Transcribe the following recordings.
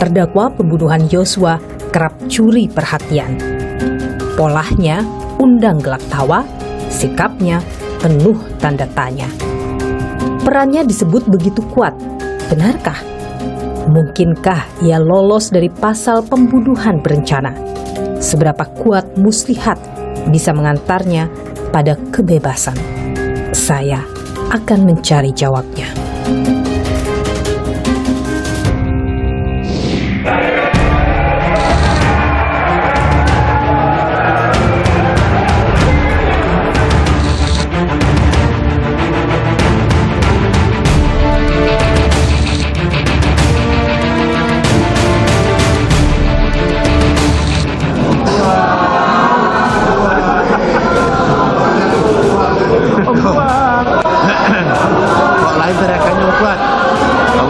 terdakwa pembunuhan Yosua kerap curi perhatian. Polanya undang gelak tawa, sikapnya penuh tanda tanya. Perannya disebut begitu kuat, benarkah? Mungkinkah ia lolos dari pasal pembunuhan berencana? Seberapa kuat muslihat bisa mengantarnya pada kebebasan? Saya akan mencari jawabnya.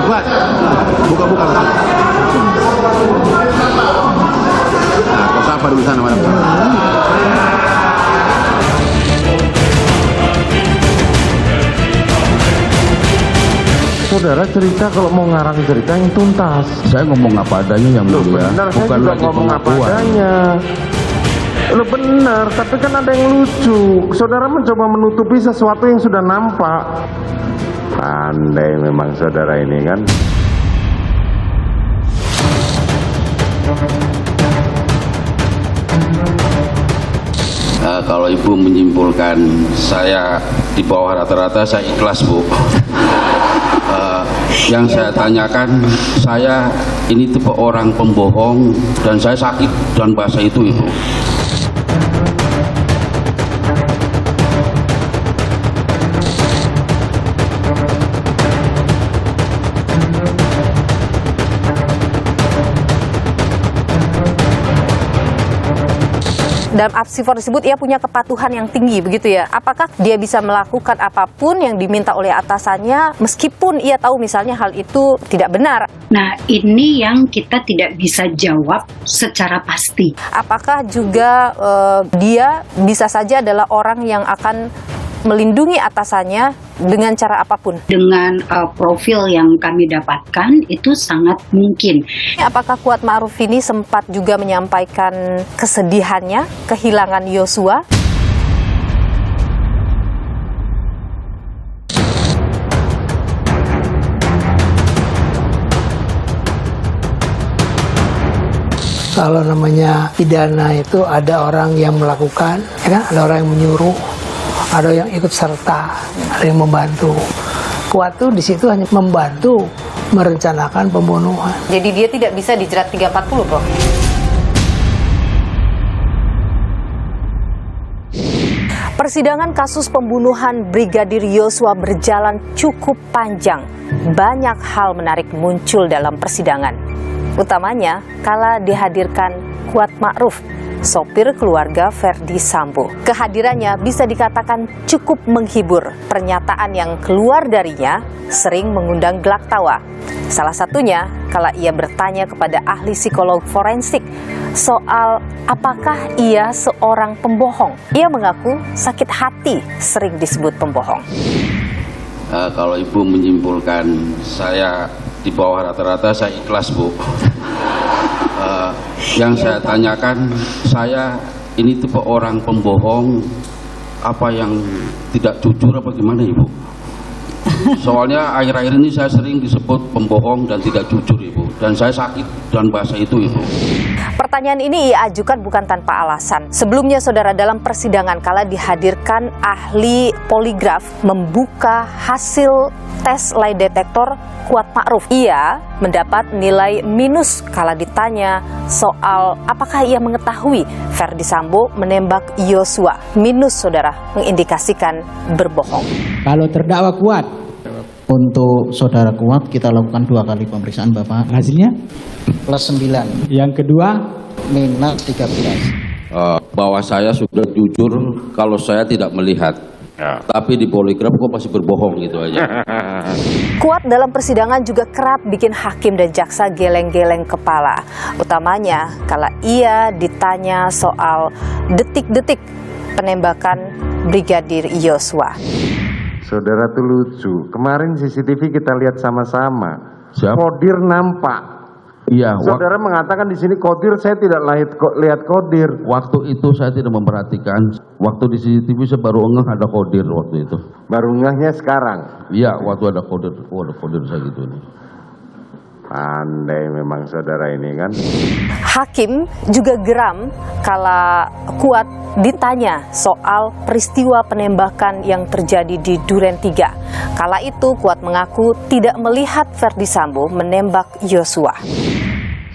Buka. Nah, kau siapa dulu sana mana? Saudara cerita kalau mau ngarang cerita yang tuntas. Saya ngomong apa adanya yang mulia. Benar, bukan saya juga lagi ngomong apa pengakuan. adanya. Lo benar, tapi kan ada yang lucu. Saudara mencoba menutupi sesuatu yang sudah nampak. Pandai memang saudara ini kan. Kalau ibu menyimpulkan saya di bawah rata-rata, saya ikhlas, Bu. Yang saya tanyakan, saya ini tipe orang pembohong dan saya sakit dan bahasa itu, Ibu. Dalam apsifor tersebut ia punya kepatuhan yang tinggi, begitu ya. Apakah dia bisa melakukan apapun yang diminta oleh atasannya meskipun ia tahu misalnya hal itu tidak benar? Nah, ini yang kita tidak bisa jawab secara pasti. Apakah juga dia bisa saja adalah orang yang akan melindungi atasannya dengan cara apapun? Dengan profil yang kami dapatkan itu sangat mungkin. Apakah Kuat Ma'ruf ini sempat juga menyampaikan kesedihannya, kehilangan Yosua? Kalau namanya pidana itu ada orang yang melakukan, ya kan? Ada orang yang menyuruh, ada yang ikut serta, ada yang membantu. Kuat itu di situ hanya membantu merencanakan pembunuhan. Jadi dia tidak bisa dijerat 340, Prof. Persidangan kasus pembunuhan Brigadir Yosua berjalan cukup panjang. Banyak hal menarik muncul dalam persidangan. Utamanya kala dihadirkan Kuat Ma'ruf, sopir keluarga Ferdi Sambo. Kehadirannya bisa dikatakan cukup menghibur. Pernyataan yang keluar darinya sering mengundang gelak tawa. Salah satunya kala ia bertanya kepada ahli psikolog forensik soal apakah ia seorang pembohong. Ia mengaku sakit hati sering disebut pembohong. Kalau ibu menyimpulkan saya di bawah rata-rata, saya ikhlas, Bu. Yang saya tanyakan, saya ini tipe orang pembohong, apa yang tidak jujur apa gimana, Ibu? Soalnya akhir-akhir ini saya sering disebut pembohong dan tidak jujur, Ibu. Dan saya sakit dan bahasa itu, Ibu. Pertanyaan ini ia ajukan bukan tanpa alasan. Sebelumnya, saudara, dalam persidangan kala dihadirkan ahli poligraf membuka hasil tes lie detektor Kuat Ma'ruf. Ia mendapat nilai minus kala ditanya soal apakah ia mengetahui Ferdi Sambo menembak Yosua. Minus, saudara, mengindikasikan berbohong. Kalau terdakwa Kuat, untuk saudara Kuat kita lakukan 2 kali pemeriksaan Bapak. hasilnya Plus 9, yang kedua minus 13. Bahwa saya sudah jujur kalau saya tidak melihat. Tapi di poligraf kok masih berbohong gitu aja. Kuat dalam persidangan juga kerap bikin hakim dan jaksa geleng-geleng kepala. Utamanya kala ia ditanya soal detik-detik penembakan Brigadir Yosua. Saudara tuh lucu. Kemarin CCTV kita lihat sama-sama. Siap. Kodir nampak. Iya, Saudara mengatakan di sini Kodir, saya tidak lihat Kodir. waktu itu saya tidak memperhatikan. Waktu di CCTV saya baru ngeh ada Kodir waktu itu. Baru ngehnya sekarang. Iya, waktu ada Kodir. Oh, ada Kodir saya gitu. Pandai memang saudara ini kan. Hakim juga geram kala Kuat ditanya soal peristiwa penembakan yang terjadi di Duren 3. Kala itu Kuat mengaku tidak melihat Ferdi Sambo menembak Yosua.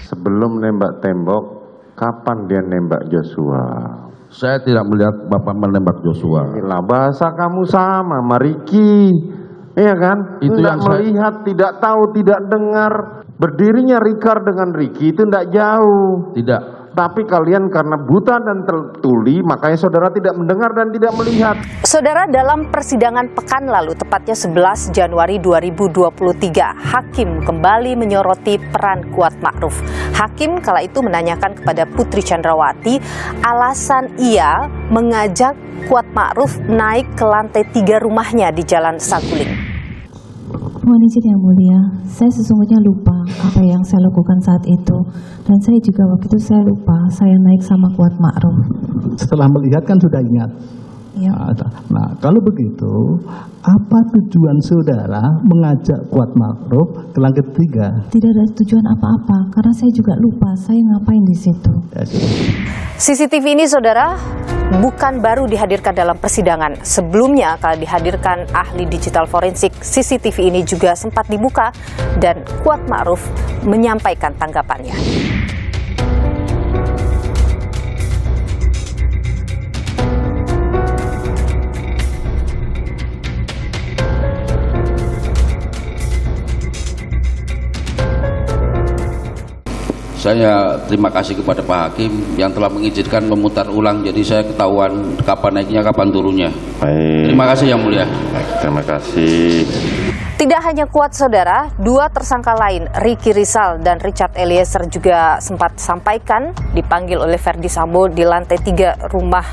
Sebelum nembak tembok, kapan dia nembak Joshua? Saya tidak melihat Bapak menembak Joshua. Inilah bahasa kamu sama, Mariki. Iya kan? Itu tidak yang saya- melihat, tidak tahu, tidak dengar. Berdirinya Rikar dengan Riki itu tidak jauh. Tidak. Tapi kalian karena buta dan tuli, makanya saudara tidak mendengar dan tidak melihat. Saudara, dalam persidangan pekan lalu, tepatnya 11 Januari 2023, Hakim kembali menyoroti peran Kuat Ma'ruf. Hakim kala itu menanyakan kepada Putri Chandrawati alasan ia mengajak Kuat Ma'ruf naik ke lantai 3 rumahnya di Jalan Saguling. Mohon izin yang mulia, saya sesungguhnya lupa apa yang saya lakukan saat itu. Dan saya juga waktu itu saya lupa, saya naik sama Kuat Ma'ruf. Setelah melihat kan sudah ingat. Ya. Nah, kalau begitu, apa tujuan saudara mengajak Kuat Ma'ruf ke lantai 3? Tidak ada tujuan apa-apa, karena saya juga lupa saya ngapain di situ. CCTV ini, saudara, bukan baru dihadirkan dalam persidangan. Sebelumnya, kala dihadirkan ahli digital forensik, CCTV ini juga sempat dibuka dan Kuat Ma'ruf menyampaikan tanggapannya. Saya terima kasih kepada Pak Hakim yang telah mengizinkan memutar ulang, jadi saya ketahuan kapan naiknya, kapan turunnya. Baik. Terima kasih Yang Mulia. Baik, terima kasih. Tidak hanya Kuat, saudara, dua tersangka lain, Ricky Rizal dan Richard Eliezer, juga sempat sampaikan dipanggil oleh Ferdi Sambo di lantai 3 rumah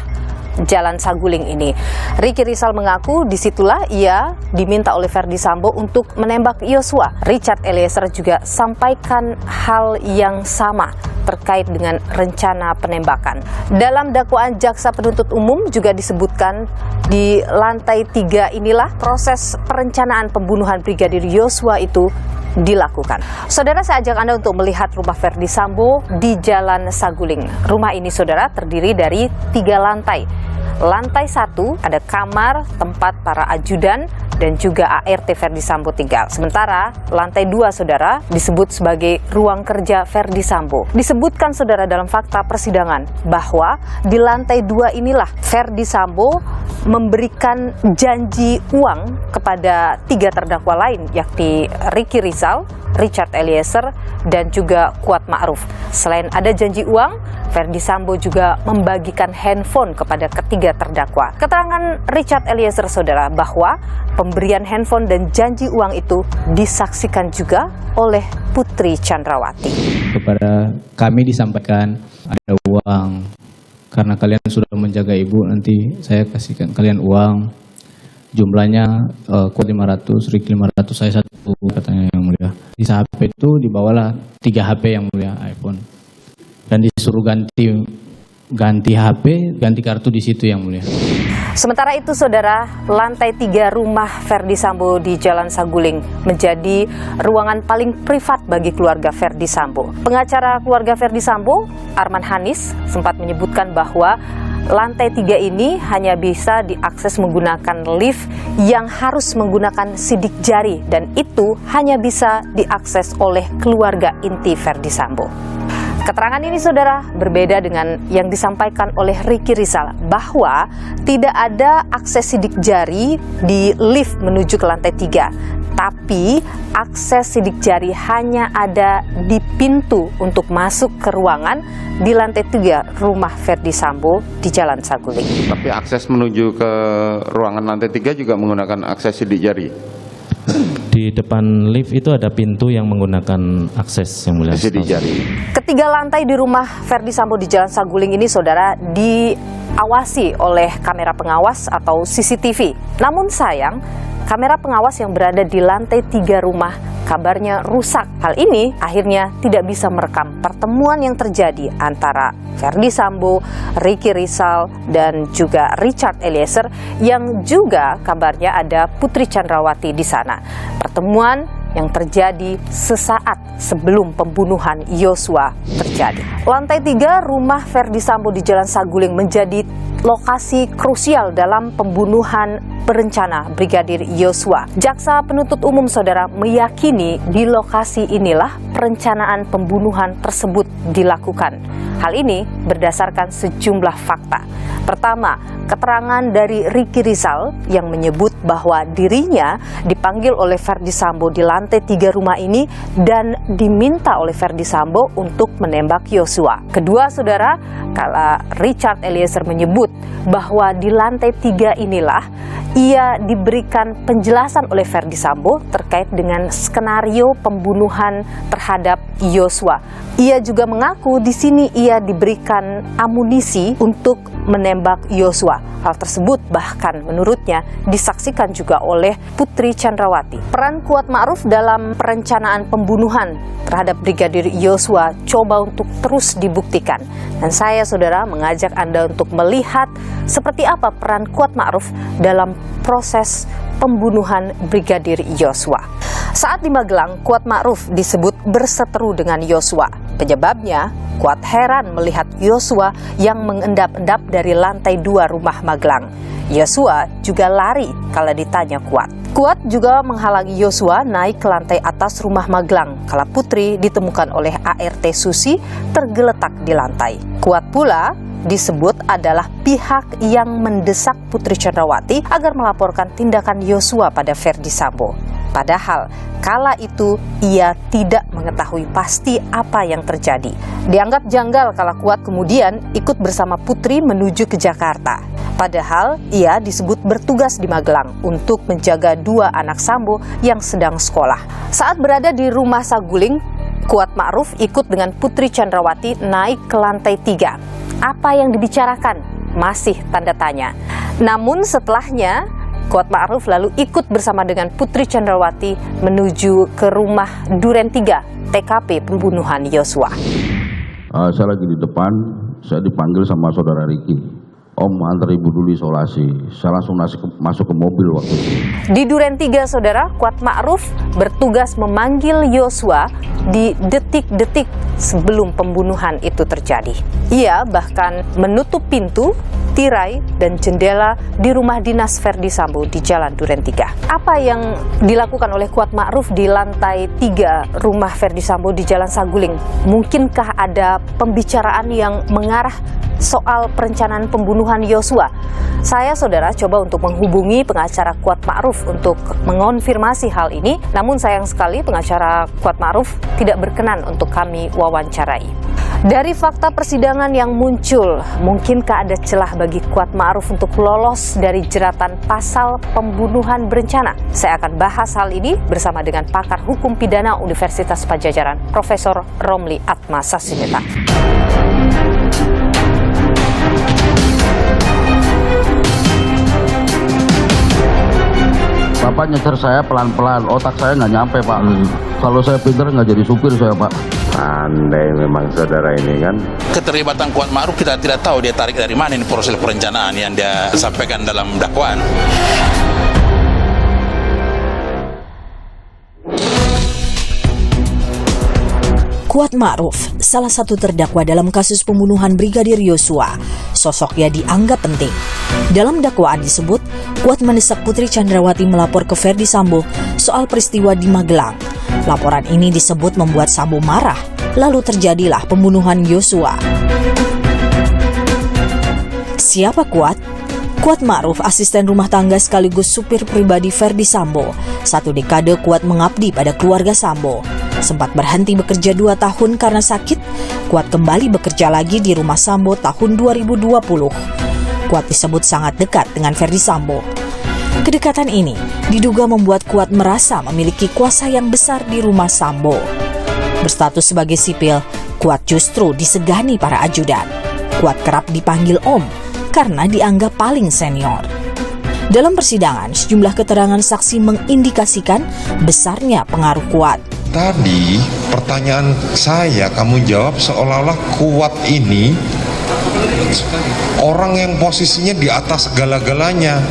Jalan Saguling ini. Ricky Rizal mengaku disitulah ia diminta oleh Ferdi Sambo untuk menembak Yosua. Richard Eliezer juga sampaikan hal yang sama terkait dengan rencana penembakan. Dalam dakwaan jaksa penuntut umum juga disebutkan di lantai 3 inilah proses perencanaan pembunuhan Brigadir Yosua itu dilakukan. Saudara, saya ajak Anda untuk melihat rumah Ferdi Sambo di Jalan Saguling. Rumah ini, saudara, terdiri dari 3 lantai. Lantai 1 ada kamar tempat para ajudan dan juga ART Ferdi Sambo tinggal. Sementara lantai 2, saudara, disebut sebagai ruang kerja Ferdi Sambo. Disebutkan, saudara, dalam fakta persidangan bahwa di lantai 2 inilah Ferdi Sambo memberikan janji uang kepada 3 terdakwa lain, yakni Ricky Rizal, Richard Eliezer, dan juga Kuat Ma'ruf. Selain ada janji uang, Ferdi Sambo juga membagikan handphone kepada ketiga terdakwa. Keterangan Richard Eliezer, saudara, bahwa pemberian handphone dan janji uang itu disaksikan juga oleh Putri Chandrawati. Kepada kami disampaikan ada uang, karena kalian sudah menjaga ibu, nanti saya kasihkan kalian uang. Jumlahnya Kuat 500, Rick 500, saya 1, katanya Yang Mulia. Di HP itu dibawalah 3 HP Yang Mulia, iPhone. Dan disuruh ganti HP, ganti kartu di situ Yang Mulia. Sementara itu, saudara, lantai 3 rumah Ferdi Sambo di Jalan Saguling menjadi ruangan paling privat bagi keluarga Ferdi Sambo. Pengacara keluarga Ferdi Sambo, Arman Hanis, sempat menyebutkan bahwa lantai 3 ini hanya bisa diakses menggunakan lift yang harus menggunakan sidik jari, dan itu hanya bisa diakses oleh keluarga inti Ferdi Sambo. Keterangan ini, saudara, berbeda dengan yang disampaikan oleh Ricky Rizal bahwa tidak ada akses sidik jari di lift menuju ke lantai 3. Tapi akses sidik jari hanya ada di pintu untuk masuk ke ruangan di lantai 3 rumah Ferdi Sambo di Jalan Saguling. Tapi akses menuju ke ruangan lantai 3 juga menggunakan akses sidik jari. Di depan lift itu ada pintu yang menggunakan akses Yang Mulia. Sidik jari. Ketiga lantai di rumah Ferdi Sambo di Jalan Saguling ini, saudara, diawasi oleh kamera pengawas atau CCTV. Namun sayang, Kamera pengawas yang berada di lantai 3 rumah kabarnya rusak. Hal ini akhirnya tidak bisa merekam pertemuan yang terjadi antara Ferdy Sambo, Ricky Rizal, dan juga Richard Eliezer yang juga kabarnya ada Putri Chandrawati di sana. Pertemuan yang terjadi sesaat sebelum pembunuhan Yosua terjadi. Lantai 3 rumah Ferdy Sambo di Jalan Saguling menjadi lokasi krusial dalam pembunuhan berencana Brigadir Yosua. Jaksa penuntut umum saudara meyakini di lokasi inilah perencanaan pembunuhan tersebut dilakukan. Hal ini berdasarkan sejumlah fakta. Pertama, keterangan dari Ricky Rizal yang menyebut bahwa dirinya dipanggil oleh Ferdy Sambo di lantai 3 rumah ini dan diminta oleh Ferdy Sambo untuk menembak Yosua. Kedua, saudara, kala Richard Eliezer menyebut bahwa di lantai 3 inilah ia diberikan penjelasan oleh Ferdy Sambo terkait dengan skenario pembunuhan terhadap Yosua. Ia juga mengaku di sini ia diberikan amunisi untuk menembak Yosua. Hal tersebut bahkan menurutnya disaksikan juga oleh Putri Chandrawati. Peran Kuat Ma'ruf dalam perencanaan pembunuhan terhadap Brigadir Yosua coba untuk terus dibuktikan. Dan saya, saudara, mengajak Anda untuk melihat seperti apa peran Kuat Ma'ruf dalam proses pembunuhan Brigadir Yosua. Saat di Magelang, Kuat Ma'ruf disebut berseteru dengan Yosua. Penyebabnya, Kuat heran melihat Yosua yang mengendap-endap dari lantai 2 rumah Magelang. Yosua juga lari kala ditanya Kuat. Kuat juga menghalangi Yosua naik ke lantai atas rumah Magelang kala Putri ditemukan oleh ART Susi tergeletak di lantai. Kuat pula disebut adalah pihak yang mendesak Putri Chandrawati agar melaporkan tindakan Yosua pada Ferdy Sambo. Padahal kala itu ia tidak mengetahui pasti apa yang terjadi. Dianggap janggal kala Kuat kemudian ikut bersama Putri menuju ke Jakarta. Padahal ia disebut bertugas di Magelang untuk menjaga 2 anak Sambo yang sedang sekolah. Saat berada di rumah Saguling, Kuat Ma'ruf ikut dengan Putri Chandrawati naik ke lantai 3. Apa yang dibicarakan? Masih tanda tanya. Namun setelahnya, Kuat Ma'ruf lalu ikut bersama dengan Putri Chandrawati menuju ke rumah Duren 3, TKP pembunuhan Yosua. Saya lagi di depan, saya dipanggil sama saudara Ricky. Om, antar ibu dulu isolasi. Saya langsung masuk ke mobil waktu itu. Di Duren 3, saudara, Kuat Ma'ruf bertugas memanggil Yosua di detik-detik sebelum pembunuhan itu terjadi. Ia bahkan menutup pintu, tirai, dan jendela di rumah dinas Ferdy Sambo di Jalan Duren 3. Apa yang dilakukan oleh Kuat Ma'ruf di lantai 3 rumah Ferdy Sambo di Jalan Saguling? Mungkinkah ada pembicaraan yang mengarah soal perencanaan pembunuhan Yosua? Saya, saudara, coba untuk menghubungi pengacara Kuat Ma'ruf untuk mengonfirmasi hal ini. Namun sayang sekali pengacara Kuat Ma'ruf tidak berkenan untuk kami wawancarai. Dari fakta persidangan yang muncul, mungkinkah ada celah bagi Kuat Ma'ruf untuk lolos dari jeratan pasal pembunuhan berencana? Saya akan bahas hal ini bersama dengan pakar hukum pidana Universitas Padjadjaran, Profesor Romli Atma Sasmita. Bapak nyetir saya pelan-pelan, otak saya nggak nyampe, Pak. Kalau saya pinter nggak jadi supir saya, Pak. Pandai memang saudara ini kan. Keterlibatan Kuat Ma'ruf kita tidak tahu dia tarik dari mana ini proses perencanaan yang dia sampaikan dalam dakwaan. Kuat Ma'ruf, salah satu terdakwa dalam kasus pembunuhan Brigadir Yosua. Sosoknya dianggap penting. Dalam dakwaan disebut, Kuat mendesak Putri Chandrawati melapor ke Ferdy Sambo soal peristiwa di Magelang. Laporan ini disebut membuat Sambo marah, lalu terjadilah pembunuhan Yosua. Siapa Kuat? Kuat Ma'ruf, asisten rumah tangga sekaligus supir pribadi Ferdy Sambo. 1 dekade Kuat mengabdi pada keluarga Sambo. Sempat berhenti bekerja 2 tahun karena sakit, Kuat kembali bekerja lagi di rumah Sambo tahun 2020. Kuat disebut sangat dekat dengan Ferdy Sambo. Kedekatan ini diduga membuat Kuat merasa memiliki kuasa yang besar di rumah Sambo. Berstatus sebagai sipil, Kuat justru disegani para ajudan. Kuat kerap dipanggil Om karena dianggap paling senior. Dalam persidangan, sejumlah keterangan saksi mengindikasikan besarnya pengaruh Kuat. Tadi pertanyaan saya kamu jawab seolah-olah Kuat ini orang yang posisinya di atas segala-galanya,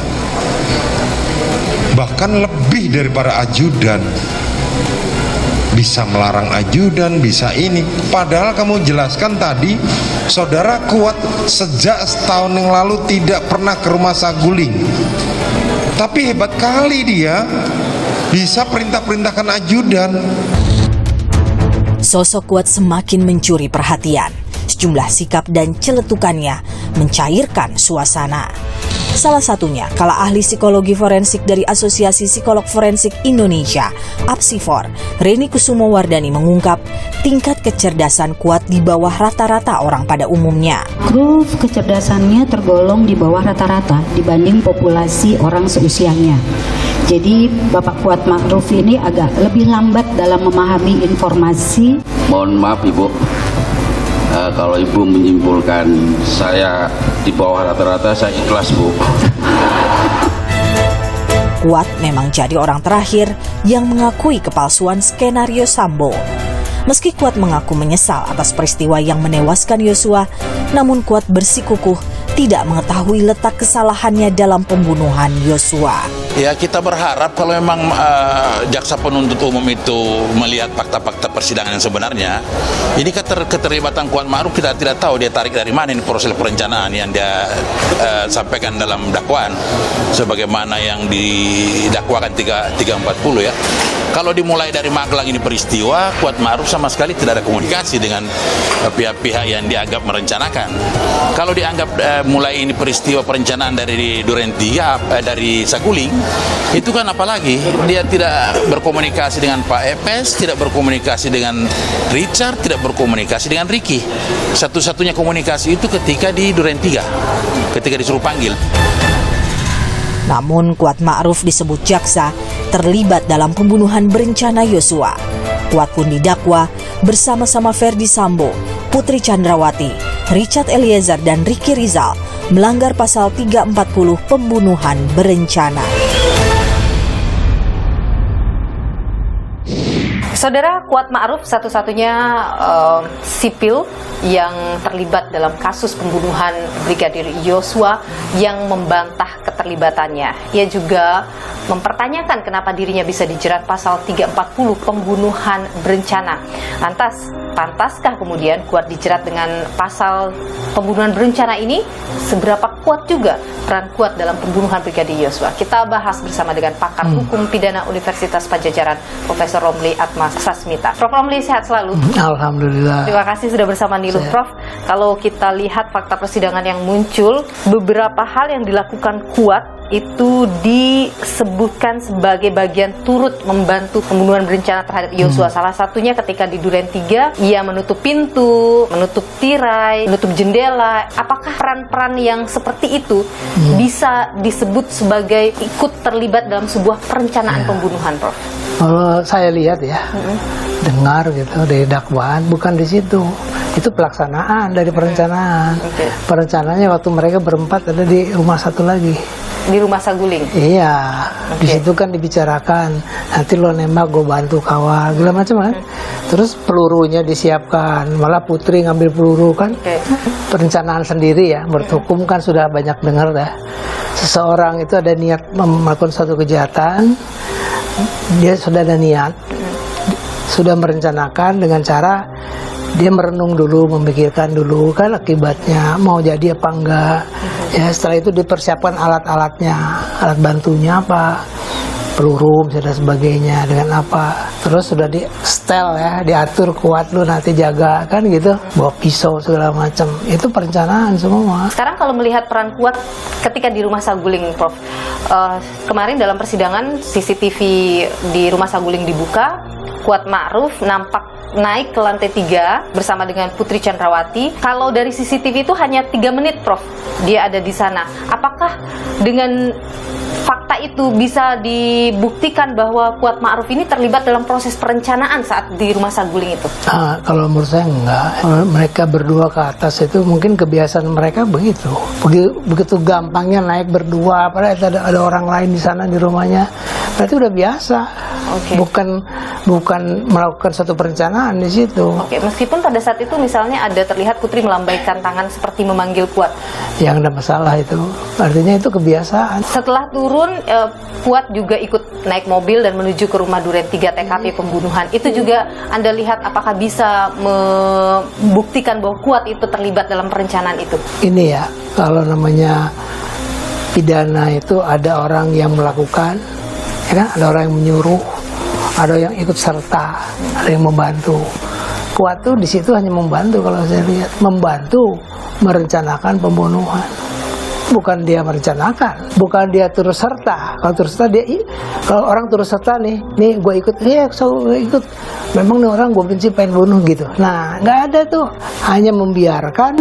bahkan lebih daripada ajudan. Bisa melarang ajudan, bisa ini. Padahal kamu jelaskan tadi, saudara Kuat sejak setahun yang lalu tidak pernah ke rumah Saguling. Tapi hebat kali dia, bisa perintah-perintahkan ajudan. Sosok Kuat semakin mencuri perhatian. Sejumlah sikap dan celetukannya mencairkan suasana. Salah satunya kala ahli psikologi forensik dari Asosiasi Psikolog Forensik Indonesia, APSIFOR, Reni Kusumo Wardani mengungkap tingkat kecerdasan Kuat di bawah rata-rata orang pada umumnya. Grup kecerdasannya tergolong di bawah rata-rata dibanding populasi orang seusianya. Jadi Bapak Kuat Ma'ruf ini agak lebih lambat dalam memahami informasi. Mohon maaf Ibu, kalau Ibu menyimpulkan saya di bawah rata-rata, saya ikhlas Bu. Kuat memang jadi orang terakhir yang mengakui kepalsuan skenario Sambo. Meski Kuat mengaku menyesal atas peristiwa yang menewaskan Yosua, namun Kuat bersikukuh tidak mengetahui letak kesalahannya dalam pembunuhan Yosua. Ya, kita berharap kalau memang jaksa penuntut umum itu melihat fakta-fakta persidangan yang sebenarnya, ini keterlibatan Kuat Ma'ruf kita tidak tahu dia tarik dari mana ini proses perencanaan yang dia sampaikan dalam dakwaan sebagaimana yang didakwakan 340 ya. Kalau dimulai dari Magelang ini peristiwa, Kuat Ma'ruf sama sekali tidak ada komunikasi dengan pihak-pihak yang dianggap merencanakan. Kalau dianggap mulai ini peristiwa perencanaan dari Duren 3 dari Saguling, itu kan apalagi dia tidak berkomunikasi dengan Pak Epes, tidak berkomunikasi dengan Richard, tidak berkomunikasi dengan Ricky. Satu-satunya komunikasi itu ketika di Duren 3, ketika disuruh panggil. Namun Kuat Ma'ruf disebut jaksa terlibat dalam pembunuhan berencana Yosua. Kuat pun didakwa bersama-sama Ferdi Sambo, Putri Chandrawati, Richard Eliezer dan Ricky Rizal melanggar pasal 340 pembunuhan berencana. Saudara, Kuat Ma'ruf satu-satunya sipil yang terlibat dalam kasus pembunuhan Brigadir Yosua yang membantah keterlibatannya. Ia juga mempertanyakan kenapa dirinya bisa dijerat pasal 340 pembunuhan berencana. Lantas, pantaskah kemudian Kuat dijerat dengan pasal pembunuhan berencana ini? Seberapa kuat juga peran Kuat dalam pembunuhan Brigadir Yosua? Kita bahas bersama dengan pakar hukum pidana Universitas Padjadjaran, Profesor Romli Atmas Sasmita. Prof Romli, sehat selalu. Alhamdulillah. Terima kasih sudah bersama Niluh. Prof, kalau kita lihat fakta persidangan yang muncul, beberapa hal yang dilakukan Kuat itu disebutkan sebagai bagian turut membantu pembunuhan berencana terhadap Yosua. Salah satunya ketika di Duren 3, ia menutup pintu, menutup tirai, menutup jendela. Apakah peran-peran yang seperti itu bisa disebut sebagai ikut terlibat dalam sebuah perencanaan pembunuhan, Prof? Kalau saya lihat ya, dengar gitu dari dakwaan, bukan di situ. Itu pelaksanaan dari perencanaan. Perencanaannya waktu mereka berempat ada di rumah satu lagi. Di rumah Saguling? Iya, di situ kan dibicarakan, nanti lo nembak gue bantu kawal, segala macam kan. Terus pelurunya disiapkan, malah Putri ngambil peluru kan. Perencanaan sendiri ya, menurut hukum kan sudah banyak dengar dah. Seseorang itu ada niat melakukan suatu kejahatan, dia sudah ada niat, sudah merencanakan dengan cara dia merenung dulu, memikirkan dulu kan akibatnya mau jadi apa enggak. Ya setelah itu dipersiapkan alat-alatnya, alat bantunya apa, peluru dan sebagainya dengan apa. Terus sudah di setel ya, diatur Kuat lu nanti jaga kan gitu, bawa pisau segala macam. Itu perencanaan semua. Sekarang kalau melihat peran Kuat ketika di rumah Saguling, Prof, kemarin dalam persidangan CCTV di rumah Saguling dibuka, Kuat Ma'ruf nampak naik ke lantai 3 bersama dengan Putri Chandrawati. Kalau dari CCTV itu hanya 3 menit, Prof, dia ada di sana. Apakah dengan fakta itu bisa dibuktikan bahwa Kuat Ma'ruf ini terlibat dalam proses perencanaan saat di Rumah Saguling itu? Kalau menurut saya enggak. Mereka berdua ke atas itu mungkin kebiasaan mereka begitu. Begitu gampangnya naik berdua, padahal ada orang lain di sana di rumahnya. Berarti udah biasa. Okay. Bukan melakukan satu perencanaan di situ. Oke, meskipun pada saat itu misalnya ada terlihat Putri melambaikan tangan seperti memanggil Kuat. Yang ada masalah itu, artinya itu kebiasaan. Setelah turun, Kuat juga ikut naik mobil dan menuju ke rumah Duren 3 TKP pembunuhan. Itu juga Anda lihat apakah bisa membuktikan bahwa Kuat itu terlibat dalam perencanaan itu? Ini ya, kalau namanya pidana itu ada orang yang melakukan, ya kan? Ada orang yang menyuruh, ada yang ikut serta, ada yang membantu. Kuat tuh di situ hanya membantu, kalau saya lihat, membantu merencanakan pembunuhan. Bukan dia merencanakan, bukan dia turut serta. Kalau turut serta kalau orang turut serta nih gue ikut, gue ikut. Memang nih orang gue benci pengen bunuh gitu. Nah, nggak ada tuh, hanya membiarkan,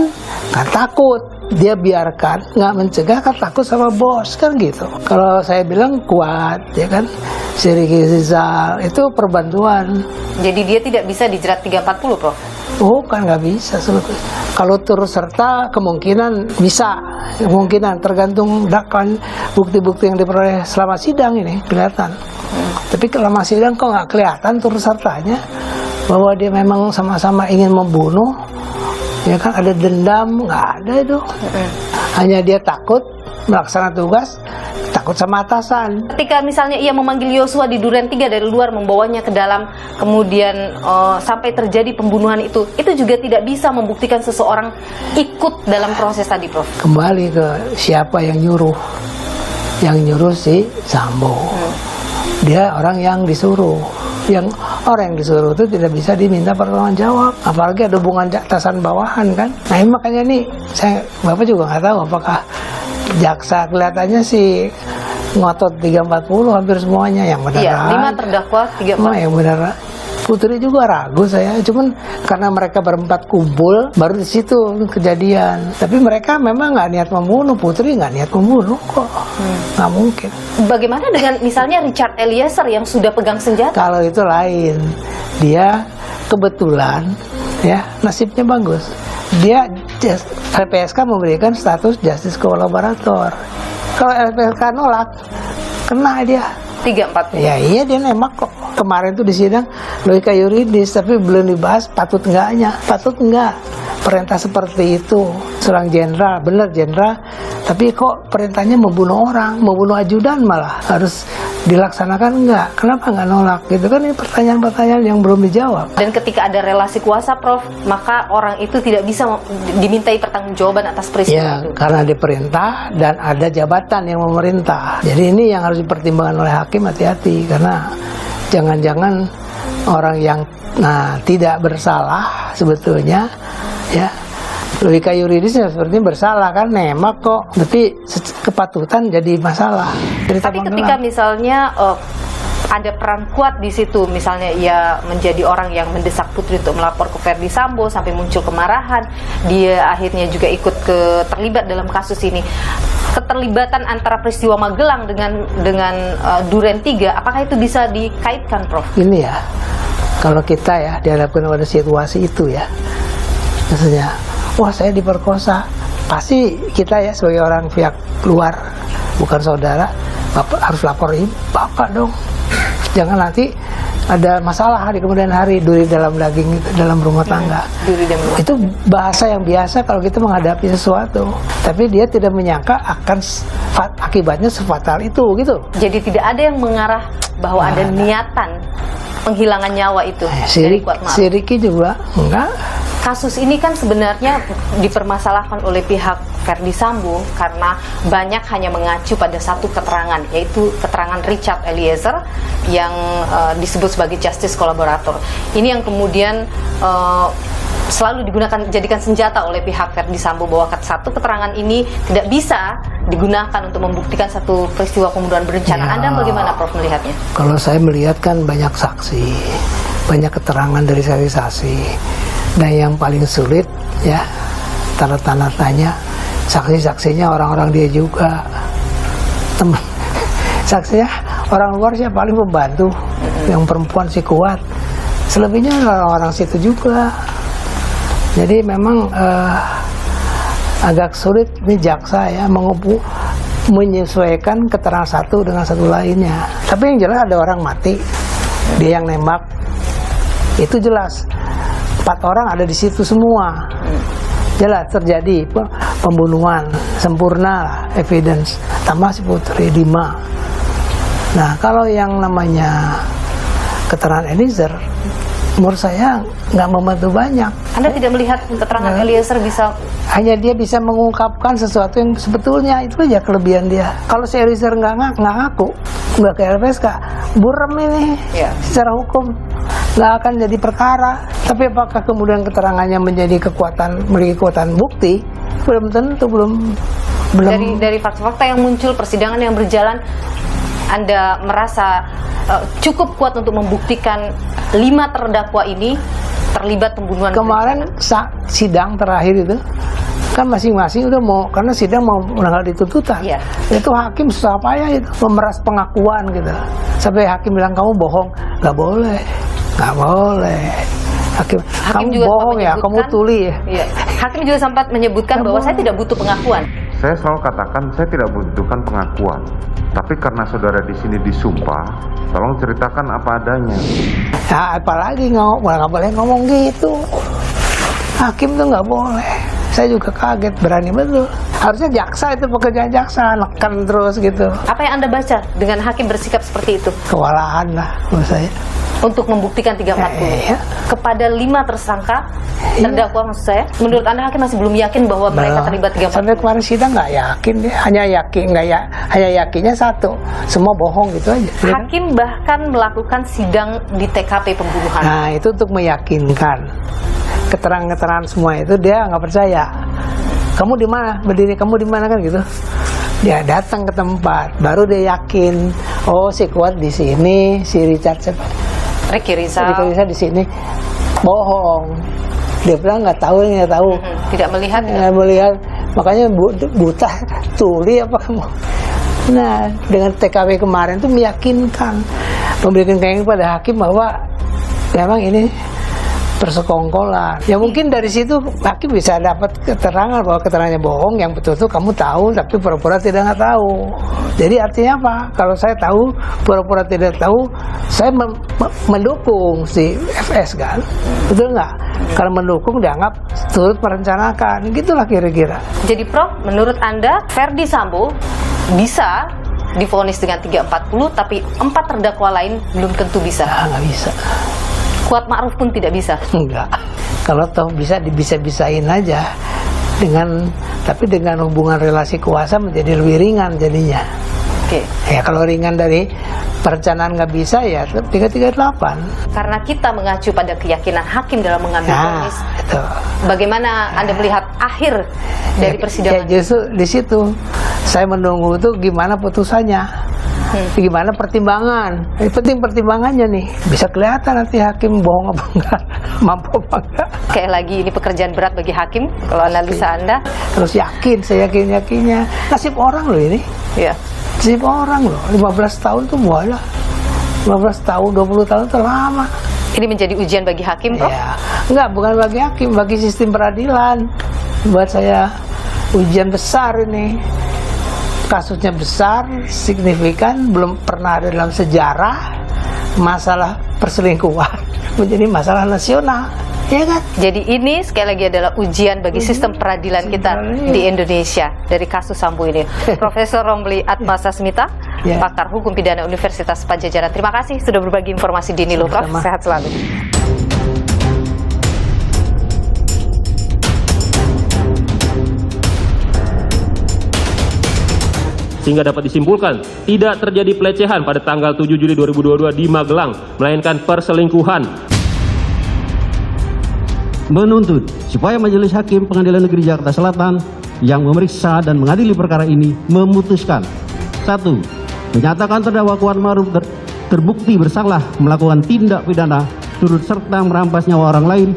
nggak takut. Dia biarkan, nggak mencegah, kan takut sama bos, kan gitu. Kalau saya bilang Kuat, ya kan, si Ricky Rizal itu perbantuan. Jadi dia tidak bisa dijerat 340, Prof? Bukan, nggak bisa sebetulnya. Kalau turut serta kemungkinan bisa, kemungkinan tergantung dakwaan, bukti-bukti yang diperoleh selama sidang ini kelihatan. Tapi selama sidang kok nggak kelihatan turut sertanya, bahwa dia memang sama-sama ingin membunuh. Ya kan, ada dendam, nggak ada itu. Hanya dia takut melaksanakan tugas, takut sama atasan. Ketika misalnya ia memanggil Yosua di Duren 3 dari luar, membawanya ke dalam, kemudian sampai terjadi pembunuhan itu juga tidak bisa membuktikan seseorang ikut dalam proses tadi, Prof? Kembali ke siapa yang nyuruh. Yang nyuruh si Sambo. Dia orang yang disuruh. Yang orang yang disuruh itu tidak bisa diminta pertanggungjawab, apalagi ada hubungan atasan bawahan kan. Nah ini makanya nih, Bapak juga nggak tahu apakah jaksa kelihatannya sih ngotot 340 hampir semuanya, yang benar. Iya, 5 terdakwa 340. Yang benar. Putri juga ragu saya, cuman karena mereka berempat kumpul baru di situ kejadian. Tapi mereka memang nggak niat membunuh, Putri nggak niat membunuh kok, nggak mungkin. Bagaimana dengan misalnya Richard Eliezer yang sudah pegang senjata? Kalau itu lain, dia kebetulan ya nasibnya bagus. Dia LPSK memberikan status justice kolaborator. Kalau LPSK nolak, kena dia 340. Ya iya, dia nembak kok. Kemarin tuh di sidang logika yuridis, tapi belum dibahas patut enggaknya. Patut enggak perintah seperti itu seorang jenderal, benar jenderal, tapi kok perintahnya membunuh orang, membunuh ajudan malah harus dilaksanakan enggak? Kenapa enggak nolak? Gitu kan, ini pertanyaan-pertanyaan yang belum dijawab. Dan ketika ada relasi kuasa, Prof, maka orang itu tidak bisa dimintai pertanggungjawaban atas peristiwa ya, itu. Karena diperintah dan ada jabatan yang memerintah. Jadi ini yang harus dipertimbangkan oleh hakim, hati-hati, karena jangan-jangan orang yang tidak bersalah sebetulnya, ya logika yuridisnya sepertinya bersalah kan, nembak kok, tapi kepatutan jadi masalah. Tapi ketika misalnya ada peran Kuat di situ, misalnya ia menjadi orang yang mendesak Putri untuk melapor ke Verdi Sambo sampai muncul kemarahan, dia akhirnya juga ikut terlibat dalam kasus ini. Keterlibatan antara peristiwa Magelang dengan Duren 3, apakah itu bisa dikaitkan, Prof? Ini ya, kalau kita ya dihadapkan pada situasi itu ya, misalnya, wah saya diperkosa, pasti kita ya sebagai orang pihak luar, bukan saudara, Bapak harus laporin Bapak dong. Jangan nanti ada masalah di kemudian hari, duri dalam daging itu, dalam rumah tangga. Itu bahasa yang biasa kalau kita menghadapi sesuatu. Tapi dia tidak menyangka akan akibatnya sefatal itu gitu. Jadi tidak ada yang mengarah bahwa ada niatan penghilangan nyawa itu dari Kuat Ma'ruf. Si Ricky juga enggak. Kasus ini kan sebenarnya dipermasalahkan oleh pihak Verdi Sambo karena banyak hanya mengacu pada satu keterangan, yaitu keterangan Richard Eliezer yang disebut sebagai justice collaborator. Ini yang kemudian selalu jadikan senjata oleh pihak Verdi Sambo, bahwa satu keterangan ini tidak bisa digunakan untuk membuktikan satu peristiwa pembunuhan berencana. Anda bagaimana, Prof, melihatnya? Kalau saya melihat kan banyak saksi, banyak keterangan dari saksi-saksi. Dan yang paling sulit ya tanda tanya saksi-saksinya orang-orang dia juga, teman saksinya orang luar sih paling membantu, yang perempuan sih kuat, selebihnya orang-orang situ juga. Jadi memang agak sulit nih jaksa ya menyesuaikan keterangan satu dengan satu lainnya. Tapi yang jelas ada orang mati, dia yang nembak, itu jelas 4 orang ada di situ semua, jelas terjadi pembunuhan, sempurna evidence, tambah si Putri 5. Nah kalau yang namanya keterangan Eliezer, menurut saya nggak membantu banyak. Anda tidak melihat keterangan Eliezer bisa? Hanya dia bisa mengungkapkan sesuatu yang sebetulnya, itu aja kelebihan dia. Kalau si Eliezer nggak ngaku, nggak ke LPSK, buram ini secara hukum, nggak akan jadi perkara. Tapi apakah kemudian keterangannya menjadi memiliki kekuatan bukti? Belum tentu, belum. Dari fakta-fakta yang muncul, persidangan yang berjalan, Anda merasa cukup kuat untuk membuktikan 5 terdakwa ini terlibat pembunuhan? Kemarin sidang terakhir itu kan masing-masing udah mau, karena sidang mau menanggal dituntutan. Itu hakim susah payah itu memeras pengakuan gitu, sampai hakim bilang kamu bohong. Nggak boleh. Hakim kamu juga bohong ya, kamu tuli ya. Hakim juga sempat menyebutkan bahwa saya tidak butuh pengakuan. Saya selalu katakan saya tidak membutuhkan pengakuan, tapi karena saudara di sini disumpah, tolong ceritakan apa adanya. Nah, apalagi nggak boleh ngomong gitu. Hakim tuh nggak boleh. Saya juga kaget, berani betul. Harusnya jaksa itu pekerjaan jaksa, neken terus gitu. Apa yang Anda baca dengan hakim bersikap seperti itu? Kewalahan lah menurut saya. Untuk membuktikan 340 kepada 5 tersangka terdakwa, maksud saya, menurut Anda hakim masih belum yakin bahwa mereka terlibat 340? Sampai kemarin sidang nggak yakin, hanya yakinnya satu, semua bohong gitu aja. Hakim bahkan melakukan sidang di TKP pembunuhan. Nah itu untuk meyakinkan keterangan semua itu, dia nggak percaya. Kamu di mana berdiri, kamu di mana kan gitu. Dia datang ke tempat, baru dia yakin. Oh si Kuat di sini, si Richard siapa? Ricky Rizal di sini, bohong. Dia bilang nggak tahu. Tidak melihat. Nggak melihat, makanya buta, tuli apa kamu? Nah dengan TKP kemarin tuh meyakinkan, memberikan keyakinan pada hakim bahwa memang ini persekongkolan. Ya mungkin dari situ hakim bisa dapat keterangan bahwa keterangannya bohong, yang betul-betul kamu tahu tapi pura-pura tidak tahu. Jadi artinya apa? Kalau saya tahu, pura-pura tidak tahu, saya mendukung si FS kan, betul nggak? Kalau mendukung dianggap turut merencanakan, gitulah kira-kira. Jadi Prof, menurut Anda Ferdi Sambo bisa divonis dengan 340, tapi 4 terdakwa lain belum tentu bisa? Nggak bisa. Kuat Ma'ruf pun tidak bisa? Enggak. Kalau toh bisa dibisa-bisain aja, tapi dengan hubungan relasi kuasa menjadi lebih ringan jadinya. Oke. Ya kalau ringan dari perencanaan nggak bisa ya 338. Karena kita mengacu pada keyakinan hakim dalam mengambil vonis. Bagaimana Anda melihat akhir dari persidangan? Ya justru di situ saya menunggu itu gimana putusannya. Gimana pertimbangan? Penting pertimbangannya nih. Bisa kelihatan nanti hakim bohong apa enggak, mampu apa enggak. Kayak lagi ini pekerjaan berat bagi hakim kalau analisa Anda. Terus saya yakinnya. Nasib orang loh ini. Iya. Nasib orang loh. 15 tahun tuh mualah. 15 tahun, 20 tahun itu lama. Ini menjadi ujian bagi hakim, Prof? Ya. Enggak, bukan bagi hakim, bagi sistem peradilan. Buat saya ujian besar ini. Kasusnya besar, signifikan, belum pernah ada dalam sejarah masalah perselingkuhan menjadi masalah nasional, ya kan? Jadi ini sekali lagi adalah ujian bagi sistem peradilan kita di Indonesia dari kasus Sambo ini. Profesor Romli Atmasasmita, pakar hukum pidana Universitas Padjadjaran. Terima kasih sudah berbagi informasi di Nilo, Prof. Sehat selalu. Sehingga dapat disimpulkan tidak terjadi pelecehan pada tanggal 7 Juli 2022 di Magelang, melainkan perselingkuhan. Menuntut supaya Majelis Hakim Pengadilan Negeri Jakarta Selatan yang memeriksa dan mengadili perkara ini memutuskan: 1. Menyatakan terdakwa Kuat Ma'ruf terbukti bersalah melakukan tindak pidana turut serta merampas nyawa orang lain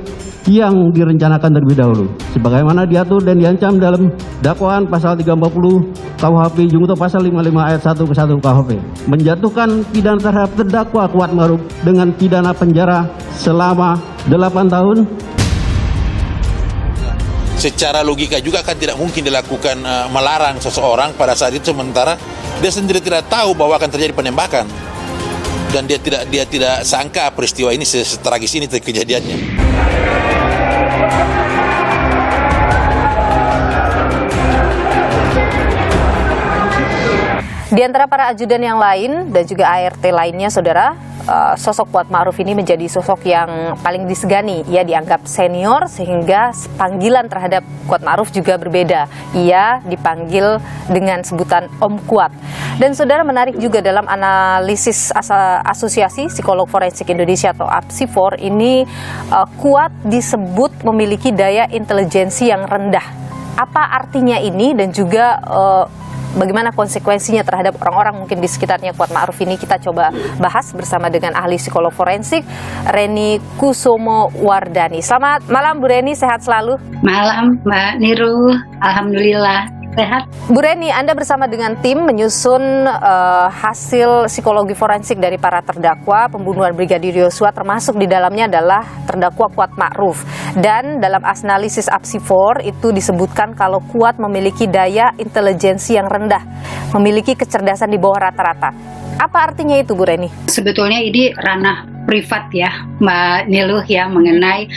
yang direncanakan terlebih dahulu sebagaimana diatur dan diancam dalam dakwaan pasal 340 KUHP junto pasal 55 ayat 1 ke 1 KUHP, menjatuhkan pidana terhadap terdakwa Kuat Ma'ruf dengan pidana penjara selama 8 tahun. Secara logika juga kan tidak mungkin dilakukan melarang seseorang pada saat itu sementara dia sendiri tidak tahu bahwa akan terjadi penembakan dan dia tidak sangka peristiwa ini setragis ini kejadiannya. Di antara para ajudan yang lain dan juga ART lainnya, saudara, sosok Kuat Ma'ruf ini menjadi sosok yang paling disegani. Ia dianggap senior sehingga panggilan terhadap Kuat Ma'ruf juga berbeda. Ia dipanggil dengan sebutan Om Kuat. Dan saudara, menarik juga dalam analisis Asosiasi Psikolog Forensik Indonesia atau APSIFOR ini, Kuat disebut memiliki daya intelijensi yang rendah. Apa artinya ini dan juga bagaimana konsekuensinya terhadap orang-orang mungkin di sekitarnya Kuat Ma'ruf ini, kita coba bahas bersama dengan ahli psikolog forensik Reni Kusumo Wardani. Selamat malam Bu Reni, sehat selalu. Malam Mbak Niru, alhamdulillah sehat. Bu Reni, Anda bersama dengan tim menyusun hasil psikologi forensik dari para terdakwa pembunuhan Brigadir Yosua, termasuk di dalamnya adalah terdakwa Kuat Ma'ruf. Dan dalam analisis APSIFOR itu disebutkan kalau Kuat memiliki daya intelijensi yang rendah, memiliki kecerdasan di bawah rata-rata. Apa artinya itu Bu Reni? Sebetulnya ini ranah privat ya Mbak Niluh ya, mengenai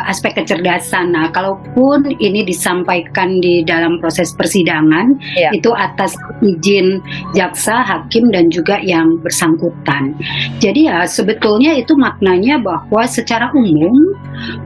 aspek kecerdasan. Nah, kalaupun ini disampaikan di dalam proses persidangan, itu atas izin jaksa, hakim, dan juga yang bersangkutan. Jadi ya sebetulnya itu maknanya bahwa secara umum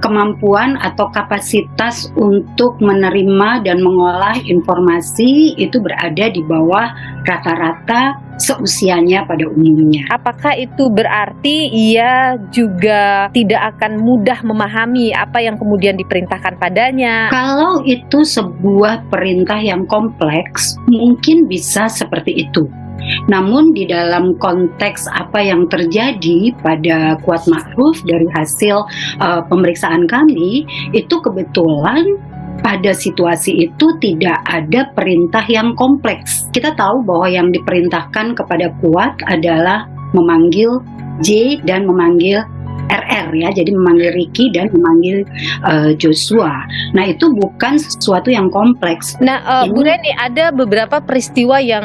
kemampuan atau kapasitas untuk menerima dan mengolah informasi itu berada di bawah rata-rata seusianya pada umumnya. Apakah itu berarti ia juga tidak akan mudah memahami apa yang kemudian diperintahkan padanya? Kalau itu sebuah perintah yang kompleks, mungkin bisa seperti itu. Namun di dalam konteks apa yang terjadi pada Kuat Ma'ruf dari hasil pemeriksaan kami, itu kebetulan pada situasi itu tidak ada perintah yang kompleks. Kita tahu bahwa yang diperintahkan kepada Kuat adalah memanggil J dan memanggil RR ya, jadi memanggil Ricky dan memanggil Joshua. Nah, itu bukan sesuatu yang kompleks. Nah, Bu Reni, ada beberapa peristiwa yang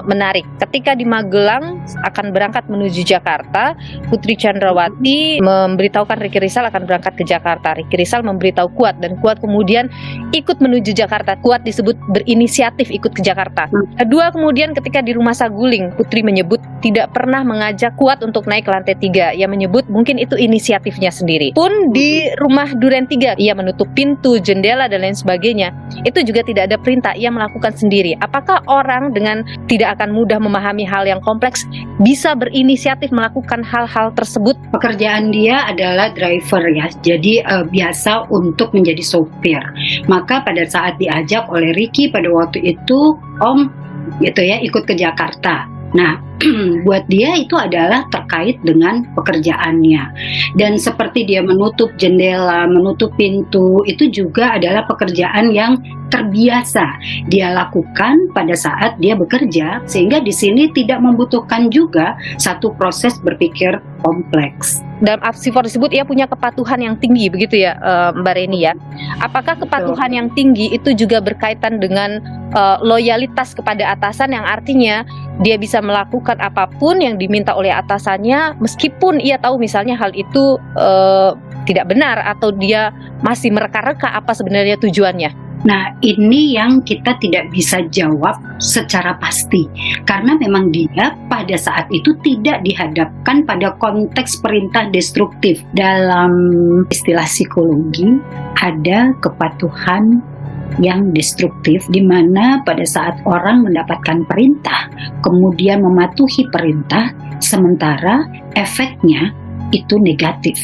menarik. Ketika di Magelang akan berangkat menuju Jakarta, Putri Chandrawati memberitahukan Ricky Rizal akan berangkat ke Jakarta. Ricky Rizal memberitahu Kuat dan Kuat kemudian ikut menuju Jakarta. Kuat disebut berinisiatif ikut ke Jakarta. Kedua, kemudian ketika di Rumah Saguling, Putri menyebut tidak pernah mengajak Kuat untuk naik ke lantai 3. Ia menyebut mungkin itu inisiatifnya sendiri. Pun di Rumah Duren 3, ia menutup pintu, jendela, dan lain sebagainya. Itu juga tidak ada perintah, ia melakukan sendiri. Apakah orang dengan tidak akan mudah memahami hal yang kompleks bisa berinisiatif melakukan hal-hal tersebut? Pekerjaan dia adalah driver ya, jadi biasa untuk menjadi sopir. Maka pada saat diajak oleh Ricky pada waktu itu, Om gitu ya, ikut ke Jakarta. Nah, buat dia itu adalah terkait dengan pekerjaannya. Dan seperti dia menutup jendela, menutup pintu, itu juga adalah pekerjaan yang terbiasa dia lakukan pada saat dia bekerja, sehingga di sini tidak membutuhkan juga satu proses berpikir kompleks. Dalam APSIFOR disebut ia punya kepatuhan yang tinggi, begitu ya Mbak Reni ya. Apakah kepatuhan yang tinggi itu juga berkaitan dengan loyalitas kepada atasan, yang artinya dia bisa melakukan apapun yang diminta oleh atasannya meskipun ia tahu misalnya hal itu tidak benar atau dia masih mereka-reka apa sebenarnya tujuannya? Nah, ini yang kita tidak bisa jawab secara pasti, karena memang dia pada saat itu tidak dihadapkan pada konteks perintah destruktif. Dalam istilah psikologi, ada kepatuhan yang destruktif, di mana pada saat orang mendapatkan perintah, kemudian mematuhi perintah, sementara efeknya itu negatif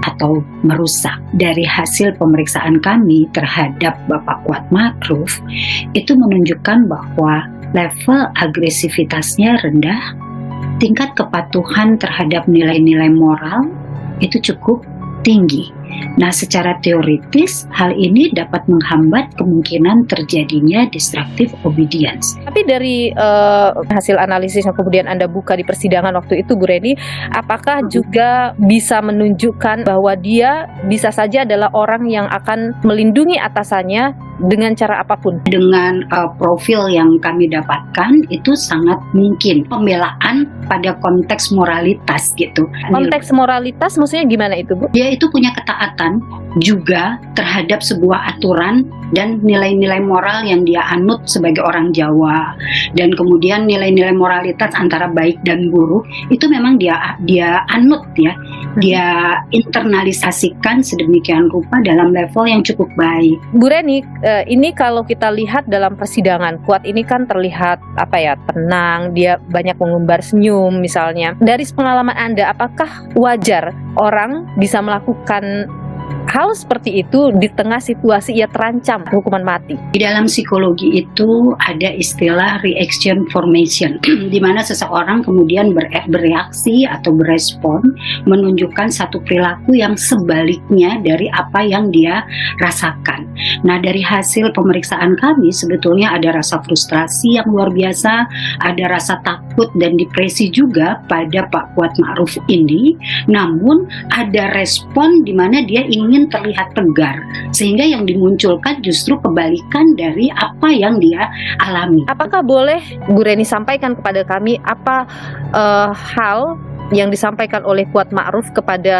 atau merusak. Dari hasil pemeriksaan kami terhadap Bapak Kuat Ma'ruf, itu menunjukkan bahwa level agresivitasnya rendah, tingkat kepatuhan terhadap nilai-nilai moral itu cukup tinggi. Nah, secara teoritis hal ini dapat menghambat kemungkinan terjadinya destructive obedience. Tapi dari hasil analisis yang kemudian Anda buka di persidangan waktu itu, Bu Reni, apakah juga bisa menunjukkan bahwa dia bisa saja adalah orang yang akan melindungi atasannya dengan cara apapun? Dengan profil yang kami dapatkan itu sangat mungkin pembelaan pada konteks moralitas gitu. Konteks moralitas maksudnya gimana itu, Bu? Dia itu punya ketaatan juga terhadap sebuah aturan dan nilai-nilai moral yang dia anut sebagai orang Jawa, dan kemudian nilai-nilai moralitas antara baik dan buruk itu memang dia anut ya, dia internalisasikan sedemikian rupa dalam level yang cukup baik. Bu Reni, ini kalau kita lihat dalam persidangan, Kuat ini kan terlihat tenang, dia banyak mengumbar senyum misalnya. Dari pengalaman Anda, apakah wajar orang bisa melakukan hal seperti itu di tengah situasi ia terancam hukuman mati? Di dalam psikologi itu ada istilah reaction formation, di mana seseorang kemudian bereaksi atau berespon menunjukkan satu perilaku yang sebaliknya dari apa yang dia rasakan. Nah, dari hasil pemeriksaan kami sebetulnya ada rasa frustrasi yang luar biasa, ada rasa takut dan depresi juga pada Pak Kuat Ma'ruf ini, namun ada respon di mana dia ingin terlihat tegar, sehingga yang dimunculkan justru kebalikan dari apa yang dia alami. Apakah boleh Bu Reni sampaikan kepada kami apa hal yang disampaikan oleh Kuat Ma'ruf kepada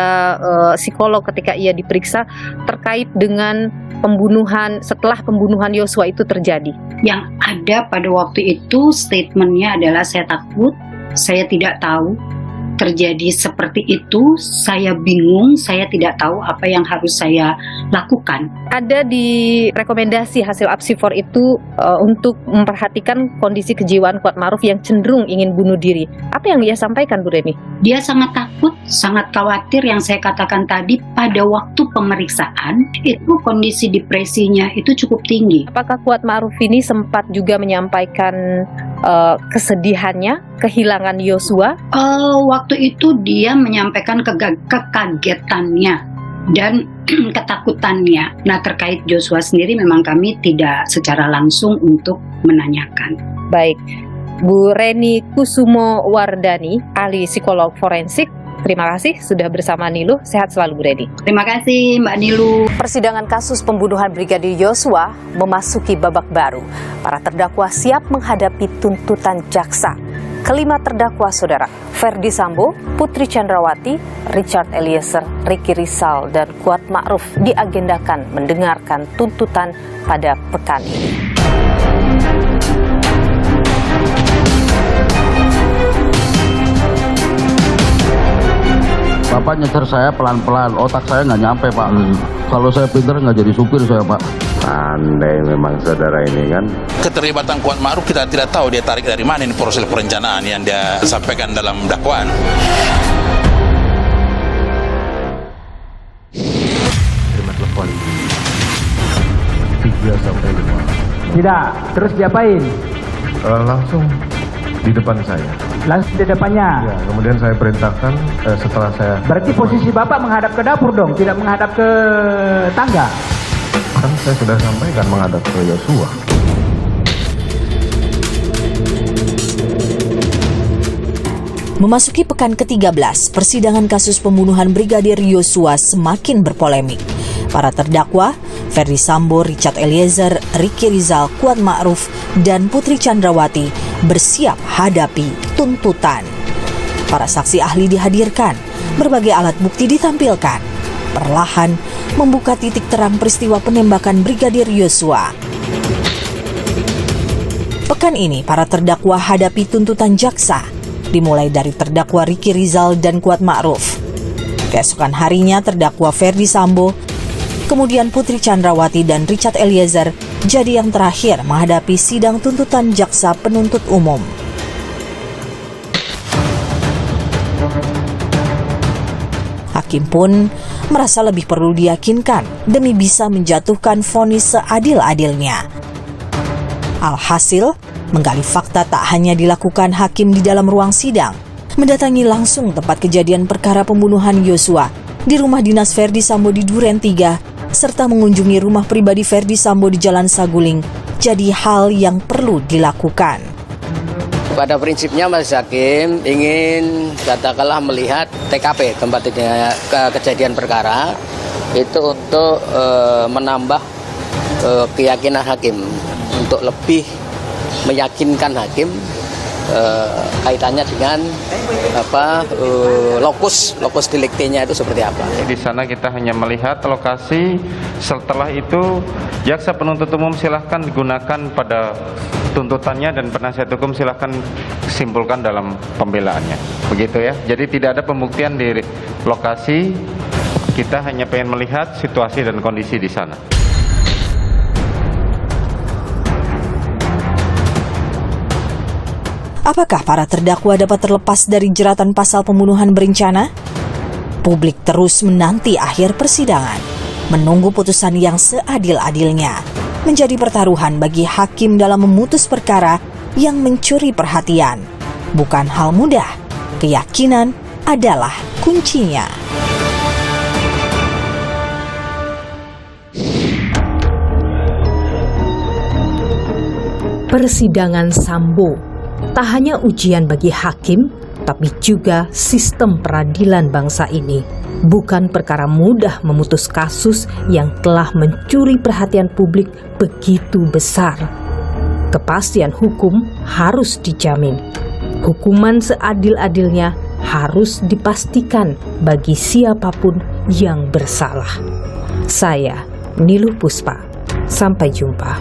psikolog ketika ia diperiksa terkait dengan pembunuhan, setelah pembunuhan Yosua itu terjadi? Yang ada pada waktu itu statementnya adalah saya takut, saya tidak tahu terjadi seperti itu, saya bingung, saya tidak tahu apa yang harus saya lakukan. Ada di rekomendasi hasil apsifor itu untuk memperhatikan kondisi kejiwaan Kuat Ma'ruf yang cenderung ingin bunuh diri. Apa yang ia sampaikan, Bu Reni? Dia sangat takut, sangat khawatir, yang saya katakan tadi pada waktu pemeriksaan itu kondisi depresinya itu cukup tinggi. Apakah Kuat Ma'ruf ini sempat juga menyampaikan kesedihannya, kehilangan Yosua? Waktu itu dia menyampaikan kekagetannya dan ketakutannya. Nah, terkait Joshua sendiri memang kami tidak secara langsung untuk menanyakan. Baik, Bu Reni Kusumo Wardani, ahli psikolog forensik, terima kasih sudah bersama Niluh. Sehat selalu, Bu Reni. Terima kasih, Mbak Niluh. Persidangan kasus pembunuhan Brigadir Yosua memasuki babak baru. Para terdakwa siap menghadapi tuntutan jaksa. Kelima terdakwa saudara, Ferdi Sambo, Putri Chandrawati, Richard Eliezer, Ricky Rizal, dan Kuat Ma'ruf diagendakan mendengarkan tuntutan pada pekan ini. Bapak nyetir saya pelan-pelan, otak saya nggak nyampe, Pak. Kalau saya pinter nggak jadi supir saya, Pak. Pandai memang saudara ini kan. Keterlibatan Kuat Ma'ruf kita tidak tahu dia tarik dari mana ini proses perencanaan yang dia sampaikan dalam dakwaan. Terima telepon. 3 sampai 5. Tidak, terus diapain? Langsung di depan saya. Langsung di depannya? Ya, kemudian saya perintahkan setelah saya... Berarti posisi Bapak menghadap ke dapur dong, tidak menghadap ke tangga? Kan saya sudah sampaikan menghadap ke Yosua. Memasuki pekan ke-13, persidangan kasus pembunuhan Brigadir Yosua semakin berpolemik. Para terdakwa, Ferdi Sambo, Richard Eliezer, Ricky Rizal, Kuat Ma'ruf, dan Putri Chandrawati bersiap hadapi tuntutan. Para saksi ahli dihadirkan, berbagai alat bukti ditampilkan. Perlahan membuka titik terang peristiwa penembakan Brigadir Yosua. Pekan ini, para terdakwa hadapi tuntutan jaksa, dimulai dari terdakwa Ricky Rizal dan Kuat Ma'ruf. Keesokan harinya, terdakwa Ferdi Sambo, kemudian Putri Chandrawati dan Richard Eliezer jadi yang terakhir menghadapi sidang tuntutan jaksa penuntut umum. Hakim pun merasa lebih perlu diyakinkan demi bisa menjatuhkan vonis seadil-adilnya. Alhasil, menggali fakta tak hanya dilakukan hakim di dalam ruang sidang, mendatangi langsung tempat kejadian perkara pembunuhan Yosua, di rumah dinas Verdi Sambo di Duren 3, serta mengunjungi rumah pribadi Verdi Sambo di Jalan Saguling jadi hal yang perlu dilakukan. Pada prinsipnya Majelis Hakim ingin katakanlah melihat TKP tempat kejadian perkara itu untuk menambah keyakinan hakim, untuk lebih meyakinkan hakim kaitannya dengan lokus deliktinya itu seperti apa. Di sana kita hanya melihat lokasi, setelah itu jaksa penuntut umum silahkan digunakan pada tuntutannya dan penasihat hukum silahkan simpulkan dalam pembelaannya. Begitu ya. Jadi tidak ada pembuktian di lokasi, kita hanya pengen melihat situasi dan kondisi di sana. Apakah para terdakwa dapat terlepas dari jeratan pasal pembunuhan berencana? Publik terus menanti akhir persidangan, menunggu putusan yang seadil-adilnya. Menjadi pertaruhan bagi hakim dalam memutus perkara yang mencuri perhatian. Bukan hal mudah, keyakinan adalah kuncinya. Persidangan Sambo tak hanya ujian bagi hakim, tapi juga sistem peradilan bangsa ini. Bukan perkara mudah memutus kasus yang telah mencuri perhatian publik begitu besar. Kepastian hukum harus dijamin. Hukuman seadil-adilnya harus dipastikan bagi siapapun yang bersalah. Saya, Niluh Puspa. Sampai jumpa.